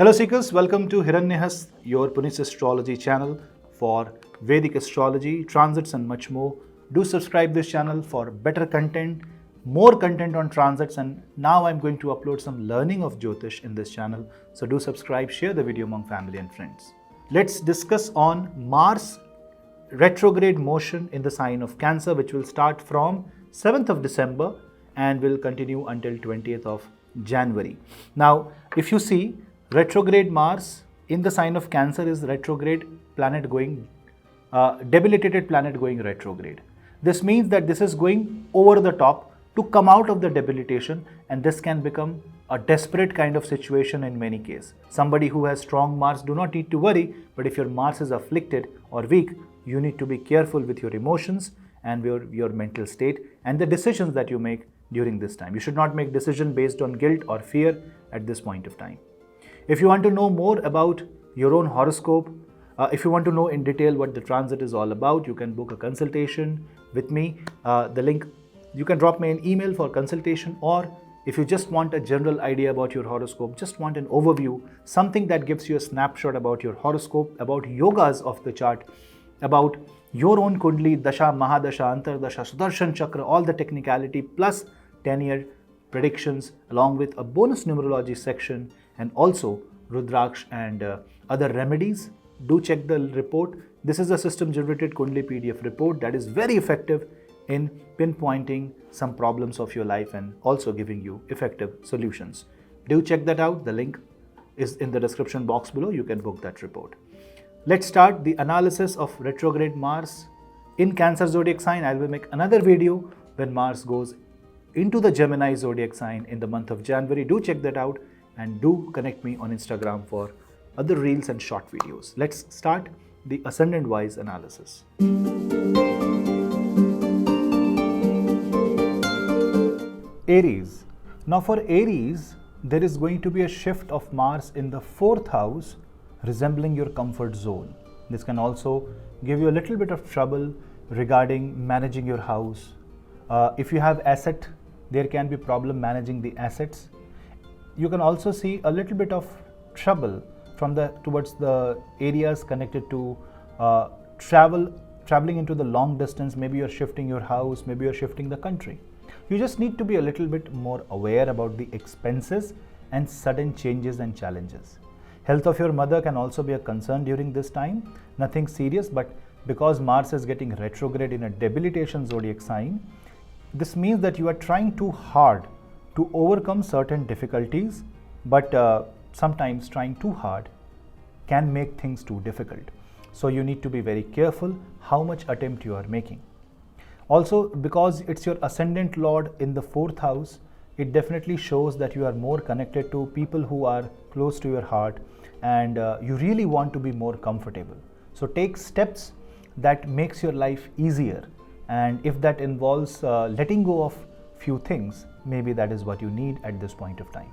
Hello Seekers, welcome to Hiranyahas, your Punneits Astrology channel for Vedic astrology, transits and much more. Do subscribe this channel for better content, more content on transits, and now I'm going to upload some learning of Jyotish in this channel. So do subscribe, share the video among family and friends. Let's discuss on Mars retrograde motion in the sign of Cancer, which will start from 7th of December and will continue until 20th of January. Now, if you see, retrograde Mars in the sign of Cancer is retrograde planet going, debilitated planet going retrograde. This means that this is going over the top to come out of the debilitation, and this can become a desperate kind of situation in many cases. Somebody who has strong Mars do not need to worry, but if your Mars is afflicted or weak, you need to be careful with your emotions and your mental state and the decisions that you make during this time. You should not make decisions based on guilt or fear at this point of time. If you want to know more about your own horoscope, if you want to know in detail what the transit is all about, you can book a consultation with me. The link, you can drop me an email for consultation, or if you just want a general idea about your horoscope, just want an overview, something that gives you a snapshot about your horoscope, about yogas of the chart, about your own Kundali, Dasha, Mahadasha, Antardasha, Sudarshan Chakra, all the technicality plus 10-year predictions along with a bonus numerology section and also Rudraksh and other remedies. Do check the report. This is a system generated Kundali PDF report that is very effective in pinpointing some problems of your life and also giving you effective solutions. Do check that out. The link is in the description box below. You can book that report. Let's start the analysis of retrograde Mars in Cancer zodiac sign. I will make another video when Mars goes into the Gemini zodiac sign in the month of January. Do check that out and do connect me on Instagram for other reels and short videos. Let's start the ascendant wise analysis. Aries. Now for Aries, there is going to be a shift of Mars in the 4th house, resembling your comfort zone. This can also give you a little bit of trouble regarding managing your house. If you have asset, there can be problem managing the assets. You can also see a little bit of trouble from towards the areas connected to traveling into the long distance. Maybe you're shifting your house, maybe you're shifting the country. You just need to be a little bit more aware about the expenses and sudden changes and challenges. Health of your mother can also be a concern during this time. Nothing serious, but because Mars is getting retrograde in a debilitation zodiac sign, this means that you are trying too hard to overcome certain difficulties, but sometimes trying too hard can make things too difficult. So you need to be very careful how much attempt you are making. Also, because it's your ascendant lord in the 4th house, it definitely shows that you are more connected to people who are close to your heart, and you really want to be more comfortable. So take steps that makes your life easier, and if that involves letting go of few things, maybe that is what you need at this point of time.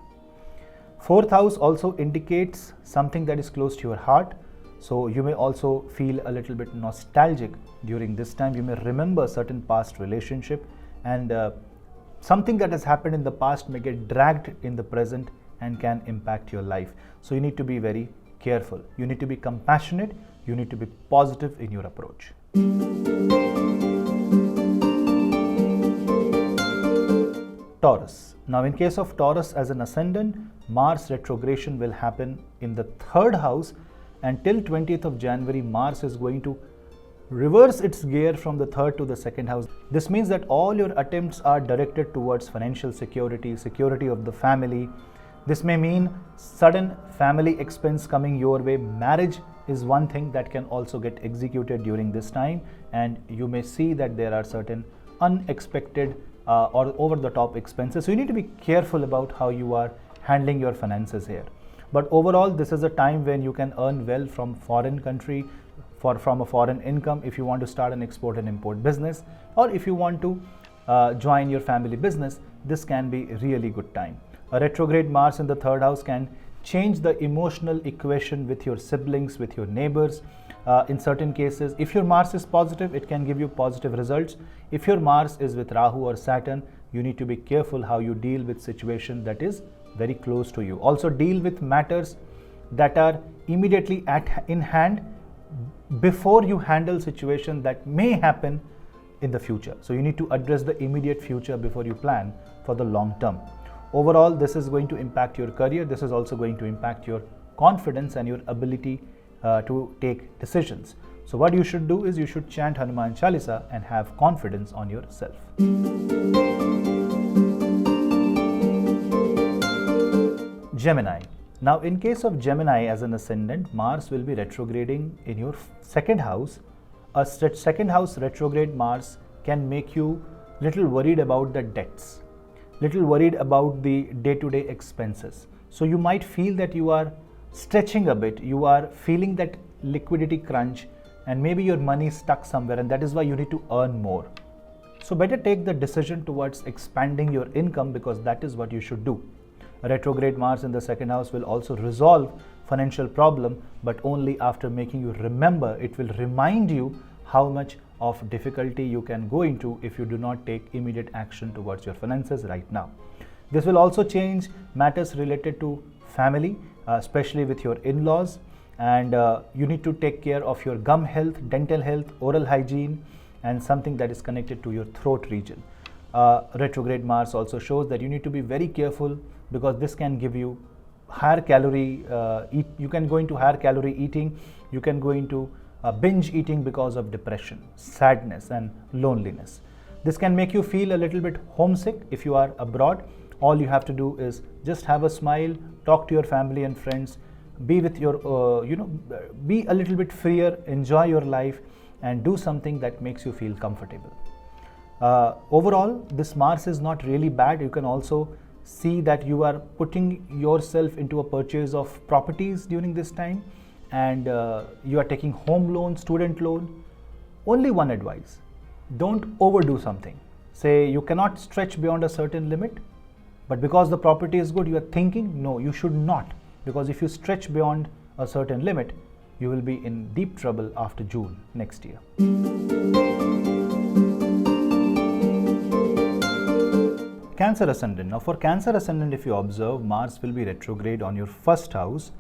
4th house also indicates something that is close to your heart, so you may also feel a little bit nostalgic during this time. You may remember certain past relationship, and something that has happened in the past may get dragged in the present and can impact your life. So you need to be very careful. You need to be compassionate. You need to be positive in your approach. Taurus. Now in case of Taurus as an ascendant, Mars retrogression will happen in the 3rd house, and till 20th of January, Mars is going to reverse its gear from the 3rd to the 2nd house. This means that all your attempts are directed towards financial security, security of the family. This may mean sudden family expense coming your way. Marriage is one thing that can also get executed during this time, and you may see that there are certain unexpected or over-the-top expenses. So you need to be careful about how you are handling your finances here. But overall, this is a time when you can earn well from foreign country, from a foreign income, if you want to start an export and import business, or if you want to join your family business. This can be a really good time. A retrograde Mars in the 3rd house can change the emotional equation with your siblings, with your neighbors. In certain cases, if your Mars is positive, it can give you positive results. If your Mars is with Rahu or Saturn, you need to be careful how you deal with situation that is very close to you. Also deal with matters that are immediately in hand before you handle situations that may happen in the future. So you need to address the immediate future before you plan for the long term. Overall, this is going to impact your career. This is also going to impact your confidence and your ability to take decisions. So what you should do is you should chant Hanuman Chalisa and have confidence on yourself. Gemini. Now in case of Gemini as an ascendant, Mars will be retrograding in your second house. A second house retrograde Mars can make you little worried about the debts, little worried about the day-to-day expenses. So you might feel that you are stretching a bit, you are feeling that liquidity crunch, and maybe your money is stuck somewhere, and that is why you need to earn more. So better take the decision towards expanding your income, because that is what you should do. A retrograde Mars in the second house will also resolve financial problem, but only after making you remember. It will remind you how much of difficulty you can go into if you do not take immediate action towards your finances right now. This will also change matters related to family, especially with your in-laws, and you need to take care of your gum health, dental health, oral hygiene, and something that is connected to your throat region. Retrograde Mars also shows that you need to be very careful, because this can give you higher calorie you can go into higher calorie eating, you can go into binge eating because of depression, sadness and loneliness. This can make you feel a little bit homesick if you are abroad. All you have to do is just have a smile, talk to your family and friends, be with your be a little bit freer, enjoy your life, and do something that makes you feel comfortable. Overall, this Mars is not really bad. You can also see that you are putting yourself into a purchase of properties during this time, and you are taking home loan, student loan. Only one advice: don't overdo something. Say you cannot stretch beyond a certain limit, but because the property is good, you are thinking, no, you should not, because if you stretch beyond a certain limit, you will be in deep trouble after June next year. Cancer Ascendant. Now for Cancer Ascendant, if you observe, Mars will be retrograde on your first house,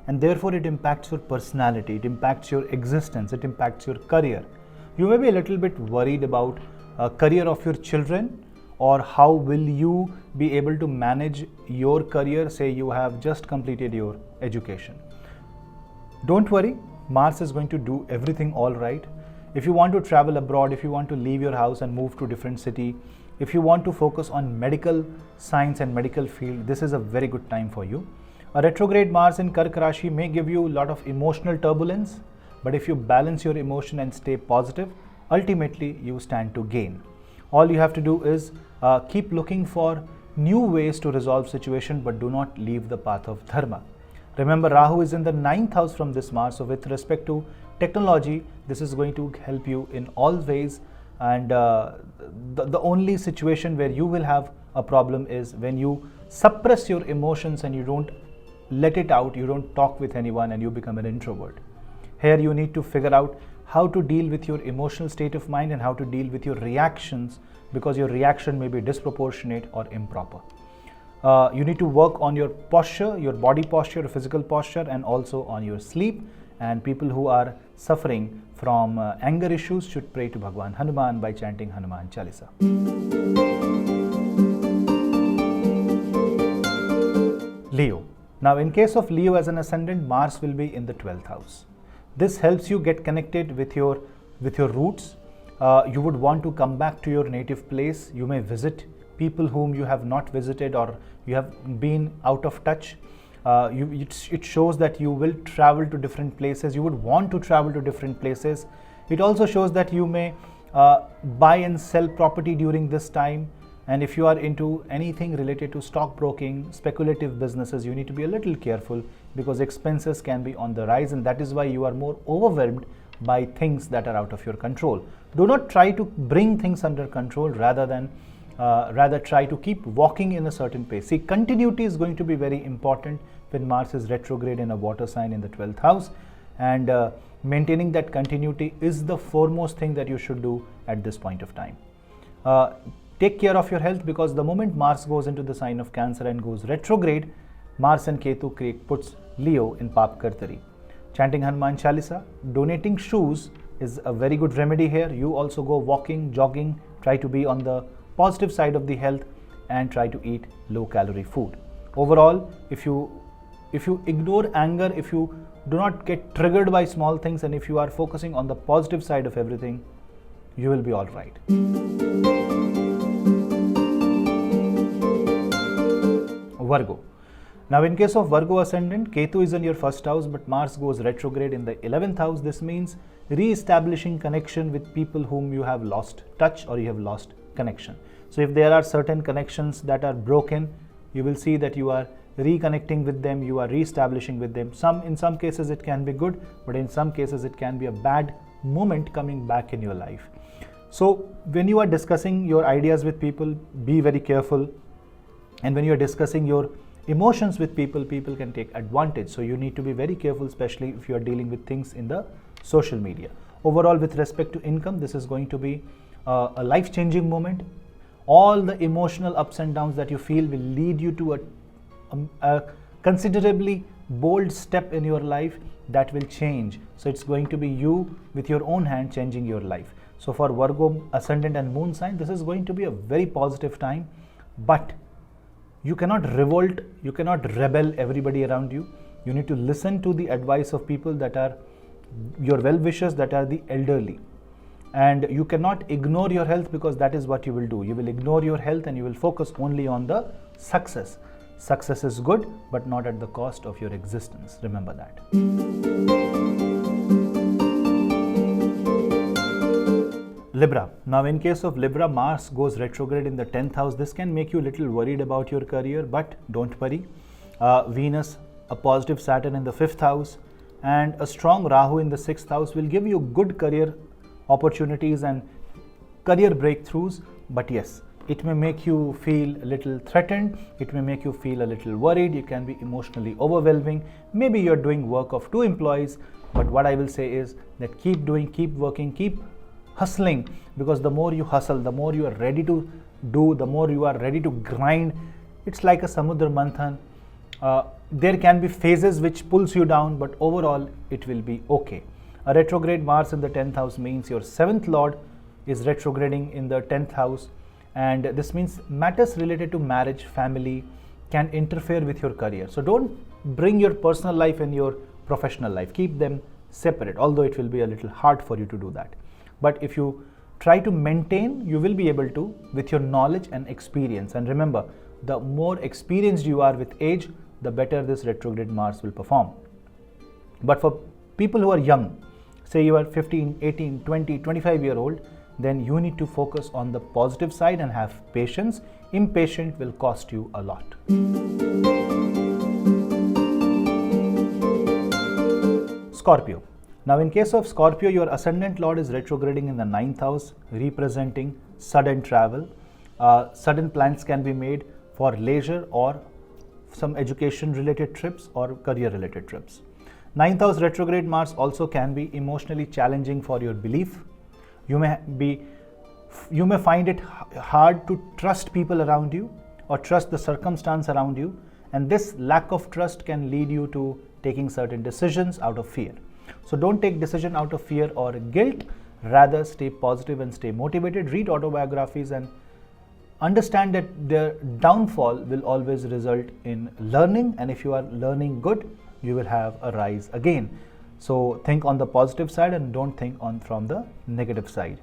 and therefore it impacts your personality, it impacts your existence, it impacts your career. You may be a little bit worried about career of your children, or how will you be able to manage your career. Say you have just completed your education. Don't worry, Mars is going to do everything all right. If you want to travel abroad, if you want to leave your house and move to a different city, if you want to focus on medical science and medical field, this is a very good time for you. A retrograde Mars in Kark Rashi may give you a lot of emotional turbulence, but if you balance your emotion and stay positive, ultimately you stand to gain. All you have to do is keep looking for new ways to resolve situation, but do not leave the path of dharma. Remember, Rahu is in the 9th house from this Mars, so with respect to technology, this is going to help you in all ways. And the only situation where you will have a problem is when you suppress your emotions and you don't let it out, you don't talk with anyone, and you become an introvert. Here you need to figure out how to deal with your emotional state of mind and how to deal with your reactions, because your reaction may be disproportionate or improper. You need to work on your posture, your body posture, your physical posture, and also on your sleep. And people who are suffering from anger issues should pray to Bhagwan Hanuman by chanting Hanuman Chalisa. Leo. Now in case of Leo as an ascendant, Mars will be in the 12th house. This helps you get connected with your roots. You would want to come back to your native place. You may visit people whom you have not visited, or you have been out of touch. It shows that you will travel to different places. You would want to travel to different places. It also shows that you may buy and sell property during this time. And if you are into anything related to stockbroking, speculative businesses, you need to be a little careful, because expenses can be on the rise, and that is why you are more overwhelmed by things that are out of your control. Do not try to bring things under control, rather try to keep walking in a certain pace. See, continuity is going to be very important when Mars is retrograde in a water sign in the 12th house, and maintaining that continuity is the foremost thing that you should do at this point of time. Take care of your health, because the moment Mars goes into the sign of Cancer and goes retrograde, Mars and Ketu puts Leo in Paap Kartari. Chanting Hanuman Chalisa, donating shoes is a very good remedy here. You also go walking, jogging, try to be on the positive side of the health and try to eat low calorie food. Overall, if you ignore anger, if you do not get triggered by small things, and if you are focusing on the positive side of everything, you will be all right. Virgo. Now in case of Virgo ascendant, Ketu is in your first house, but Mars goes retrograde in the 11th house. This means re-establishing connection with people whom you have lost touch or you have lost connection. So if there are certain connections that are broken, you will see that you are reconnecting with them, you are re-establishing with them. In some cases it can be good, but in some cases it can be a bad moment coming back in your life. So when you are discussing your ideas with people, be very careful. And when you are discussing your emotions with people, people can take advantage. So you need to be very careful, especially if you are dealing with things in the social media. Overall, with respect to income, this is going to be a life-changing moment. All the emotional ups and downs that you feel will lead you to a considerably bold step in your life that will change. So it's going to be you with your own hand changing your life. So for Virgo ascendant and moon sign, this is going to be a very positive time, but you cannot revolt, you cannot rebel everybody around you. You need to listen to the advice of people that are your well-wishers, that are the elderly. And you cannot ignore your health, because that is what you will do. You will ignore your health and you will focus only on the success. Success is good, but not at the cost of your existence. Remember that. Libra. Now in case of Libra, Mars goes retrograde in the 10th house. This can make you a little worried about your career, but don't worry. Venus, a positive Saturn in the 5th house, and a strong Rahu in the 6th house will give you good career opportunities and career breakthroughs. But yes, it may make you feel a little threatened. It may make you feel a little worried. It can be emotionally overwhelming. Maybe you're doing work of 2 employees, but what I will say is that keep doing, keep working, keep hustling, because the more you hustle, the more you are ready to do, the more you are ready to grind. It's like a Samudra Manthan. There can be phases which pulls you down, but overall it will be okay. A retrograde Mars in the 10th house means your 7th lord is retrograding in the 10th house, and this means matters related to marriage, family can interfere with your career. So don't bring your personal life and your professional life. Keep them separate, although it will be a little hard for you to do that. But if you try to maintain, you will be able to with your knowledge and experience. And remember, the more experienced you are with age, the better this retrograde Mars will perform. But for people who are young, say you are 15, 18, 20, 25-year-old, then you need to focus on the positive side and have patience. Impatient will cost you a lot. Scorpio. Now in case of Scorpio, your ascendant lord is retrograding in the 9th house, representing sudden travel. Sudden plans can be made for leisure or some education related trips or career related trips. 9th house retrograde Mars also can be emotionally challenging for your belief. You may find it hard to trust people around you or trust the circumstance around you, and this lack of trust can lead you to taking certain decisions out of fear. So don't take decision out of fear or guilt, rather stay positive and stay motivated. Read autobiographies and understand that their downfall will always result in learning, and if you are learning good, you will have a rise again. So think on the positive side and don't think from the negative side.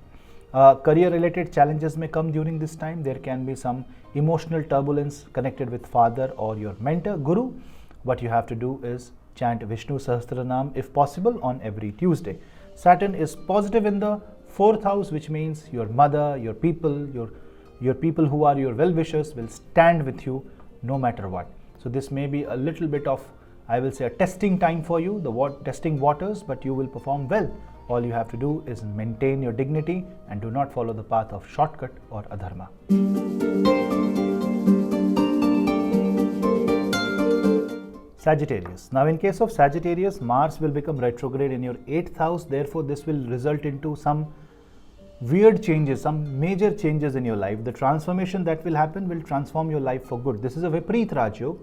Career related challenges may come during this time. There can be some emotional turbulence connected with father or your mentor, guru. What you have to do is chant Vishnu Sahasranam if possible on every Tuesday. Saturn is positive in the 4th house, which means your mother, your people, your people who are your well-wishers will stand with you no matter what. So this may be a little bit of, I will say, a testing time for you, testing waters, but you will perform well. All you have to do is maintain your dignity and do not follow the path of shortcut or adharma. Sagittarius. Now in case of Sagittarius, Mars will become retrograde in your 8th house. Therefore, this will result into some weird changes, some major changes in your life. The transformation that will happen will transform your life for good. This is a Vipareet Raj Yoga.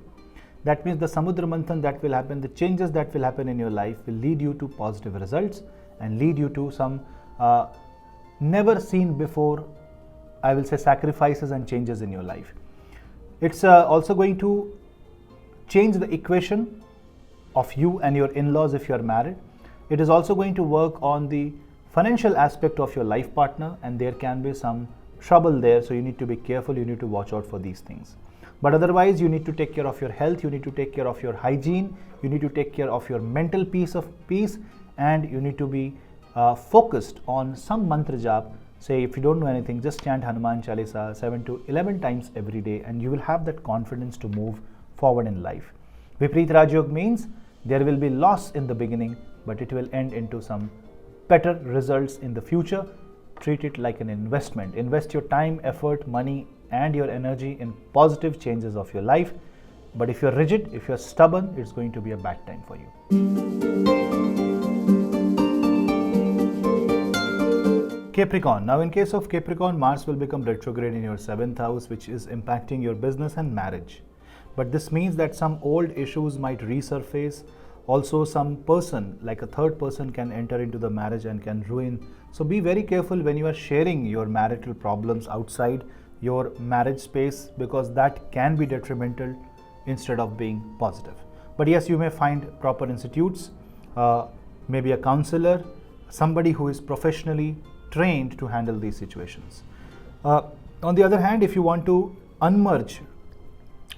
That means the Samudra Manthan that will happen, the changes that will happen in your life will lead you to positive results and lead you to some never seen before, I will say, sacrifices and changes in your life. It's also going to change the equation of you and your in-laws if you are married. It is also going to work on the financial aspect of your life partner, and there can be some trouble there, so you need to be careful, you need to watch out for these things. But otherwise, you need to take care of your health, you need to take care of your hygiene, you need to take care of your mental peace, and you need to be focused on some mantra jap. Say, if you don't know anything, just chant Hanuman Chalisa 7 to 11 times every day, and you will have that confidence to move forward in life. Vipreet Rajyog means there will be loss in the beginning, but it will end into some better results in the future. Treat it like an investment. Invest your time, effort, money, and your energy in positive changes of your life. But if you're rigid, if you're stubborn, it's going to be a bad time for you. Capricorn. Now, in case of Capricorn, Mars will become retrograde in your 7th house, which is impacting your business and marriage. But this means that some old issues might resurface. Also, some person, like a third person, can enter into the marriage and can ruin. So be very careful when you are sharing your marital problems outside your marriage space, because that can be detrimental instead of being positive. But yes, you may find proper institutes, maybe a counselor, somebody who is professionally trained to handle these situations. On the other hand, if you want to unmerge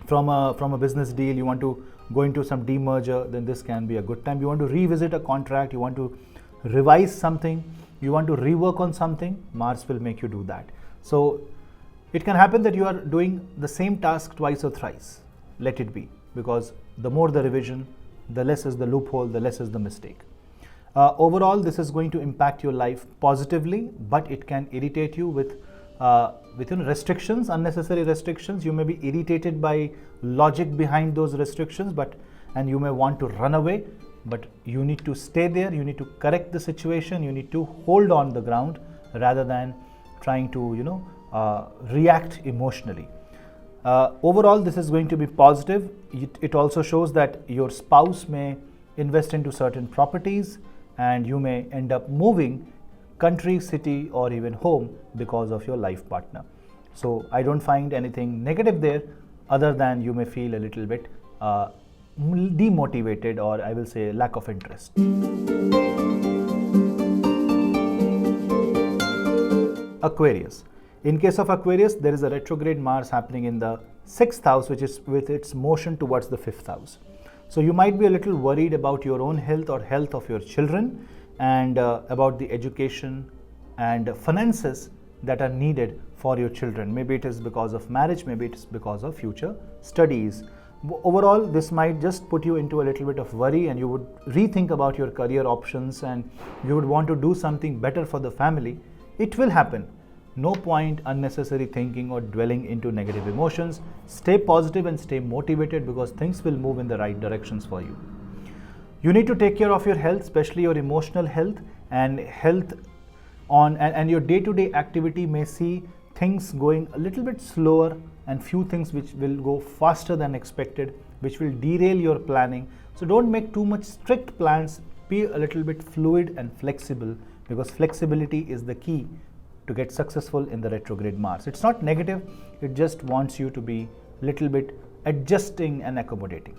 from a business deal, you want to go into some demerger, then this can be a good time. You want to revisit a contract, you want to revise something, you want to rework on something, Mars will make you do that. So it can happen that you are doing the same task twice or thrice. Let it be, because the more the revision, the less is the loophole, the less is the mistake. Overall, this is going to impact your life positively, but it can irritate you with restrictions, unnecessary restrictions. You may be irritated by logic behind those restrictions, and you may want to run away, but you need to stay there, you need to correct the situation, you need to hold on the ground rather than trying to, react emotionally. Overall, this is going to be positive. It also shows that your spouse may invest into certain properties, and you may end up moving country, city, or even home because of your life partner. So I don't find anything negative there, other than you may feel a little bit demotivated, or I will say lack of interest. Aquarius. In case of Aquarius, there is a retrograde Mars happening in the 6th house, which is with its motion towards the 5th house. So you might be a little worried about your own health or health of your children, and about the education and finances that are needed for your children. Maybe it is because of marriage, maybe it is because of future studies. Overall, this might just put you into a little bit of worry, and you would rethink about your career options, and you would want to do something better for the family. It will happen. No point unnecessary thinking or dwelling into negative emotions. Stay positive and stay motivated, because things will move in the right directions for you. You need to take care of your health, especially your emotional health, and your day-to-day activity may see things going a little bit slower, and few things which will go faster than expected, which will derail your planning. So don't make too much strict plans. Be a little bit fluid and flexible, because flexibility is the key to get successful in the retrograde Mars. It's not negative, it just wants you to be a little bit adjusting and accommodating.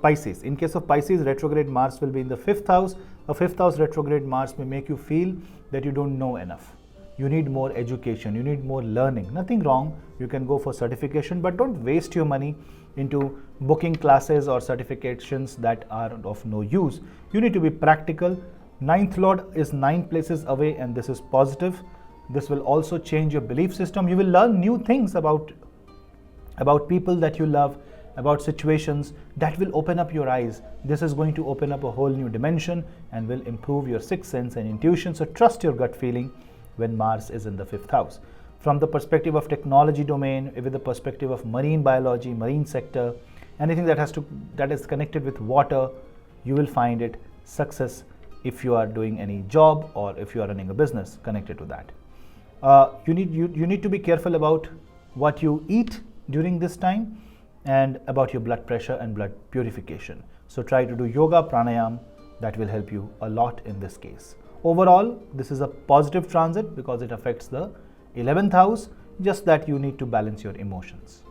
Pisces. In case of Pisces, retrograde Mars will be in the 5th house. A 5th house retrograde Mars may make you feel that you don't know enough. You need more education, you need more learning. Nothing wrong, you can go for certification, but don't waste your money into booking classes or certifications that are of no use. You need to be practical. 9th Lord is 9 places away, and this is positive. This will also change your belief system. You will learn new things about people that you love, about situations that will open up your eyes. This is going to open up a whole new dimension and will improve your sixth sense and intuition. So trust your gut feeling when Mars is in the 5th house. From the perspective of technology domain, with the perspective of marine biology, marine sector, anything that is connected with water, you will find it success if you are doing any job or if you are running a business connected to that. You need to be careful about what you eat during this time and about your blood pressure and blood purification. So try to do yoga, pranayam. That will help you a lot in this case. Overall, this is a positive transit because it affects the 11th house, just that you need to balance your emotions.